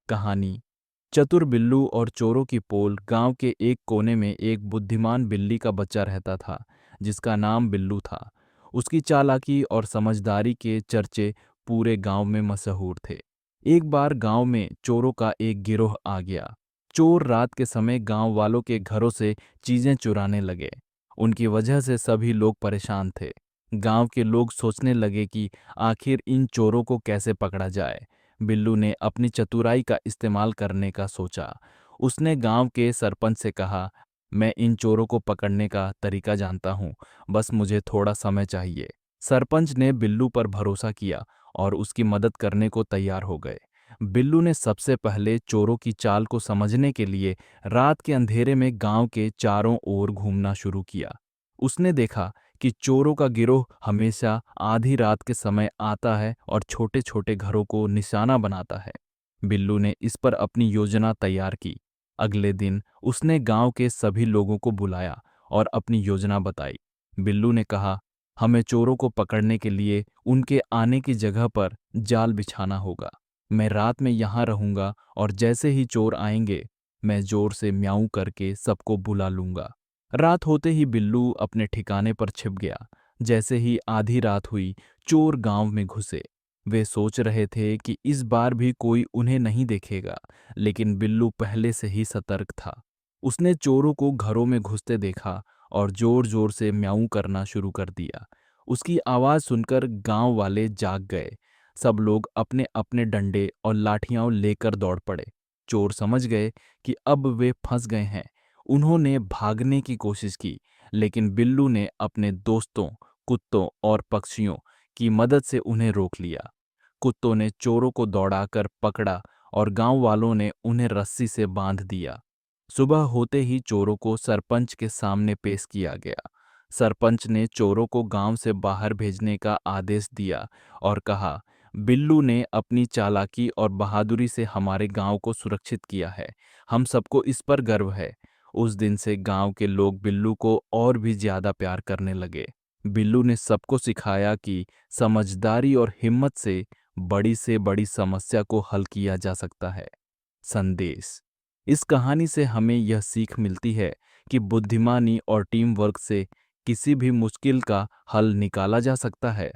कहानी। चतुर बिल्लू और चोरों की पोल। गांव के एक कोने में एक बुद्धिमान बिल्ली का बच्चा रहता था, जिसका नाम बिल्लू था। उसकी चालाकी और समझदारी के चर्चे पूरे गांव में मशहूर थे। एक बार गांव में चोरों का एक गिरोह आ गया। चोर रात के समय गांव वालों के घरों से चीजें चुराने लगे। उनकी वजह से सभी लोग परेशान थे। गांव के लोग सोचने लगे कि आखिर इन चोरों को कैसे पकड़ा जाए। बिल्लू ने अपनी चतुराई का इस्तेमाल करने का सोचा। उसने गांव के सरपंच से कहा, मैं इन चोरों को पकड़ने का तरीका जानता हूँ, बस मुझे थोड़ा समय चाहिए। सरपंच ने बिल्लू पर भरोसा किया और उसकी मदद करने को तैयार हो गए। बिल्लू ने सबसे पहले चोरों की चाल को समझने के लिए रात के अंधेरे में गांव के चारों ओर घूमना शुरू किया। उसने देखा कि चोरों का गिरोह हमेशा आधी रात के समय आता है और छोटे छोटे घरों को निशाना बनाता है। बिल्लू ने इस पर अपनी योजना तैयार की। अगले दिन उसने गांव के सभी लोगों को बुलाया और अपनी योजना बताई। बिल्लू ने कहा, हमें चोरों को पकड़ने के लिए उनके आने की जगह पर जाल बिछाना होगा। मैं रात में यहाँ रहूंगा और जैसे ही चोर आएंगे, मैं जोर से म्याऊं करके सबको बुला लूंगा। रात होते ही बिल्लू अपने ठिकाने पर छिप गया। जैसे ही आधी रात हुई, चोर गांव में घुसे। वे सोच रहे थे कि इस बार भी कोई उन्हें नहीं देखेगा, लेकिन बिल्लू पहले से ही सतर्क था। उसने चोरों को घरों में घुसते देखा और जोर जोर से म्याऊं करना शुरू कर दिया। उसकी आवाज सुनकर गांव वाले जाग गए। सब लोग अपने अपने डंडे और लाठियां लेकर दौड़ पड़े। चोर समझ गए कि अब वे फंस गए हैं। उन्होंने भागने की कोशिश की, लेकिन बिल्लू ने अपने दोस्तों, कुत्तों और पक्षियों की मदद से उन्हें रोक लिया। कुत्तों ने चोरों को दौड़ाकर पकड़ा और गांव वालों ने उन्हें रस्सी से बांध दिया। सुबह होते ही चोरों को सरपंच के सामने पेश किया गया। सरपंच ने चोरों को गांव से बाहर भेजने का आदेश दिया और कहा, बिल्लू ने अपनी चालाकी और बहादुरी से हमारे गांव को सुरक्षित किया है। हम सबको इस पर गर्व है। उस दिन से गांव के लोग बिल्लू को और भी ज्यादा प्यार करने लगे। बिल्लू ने सबको सिखाया कि समझदारी और हिम्मत से बड़ी समस्या को हल किया जा सकता है। संदेश। इस कहानी से हमें यह सीख मिलती है कि बुद्धिमानी और टीम वर्क से किसी भी मुश्किल का हल निकाला जा सकता है।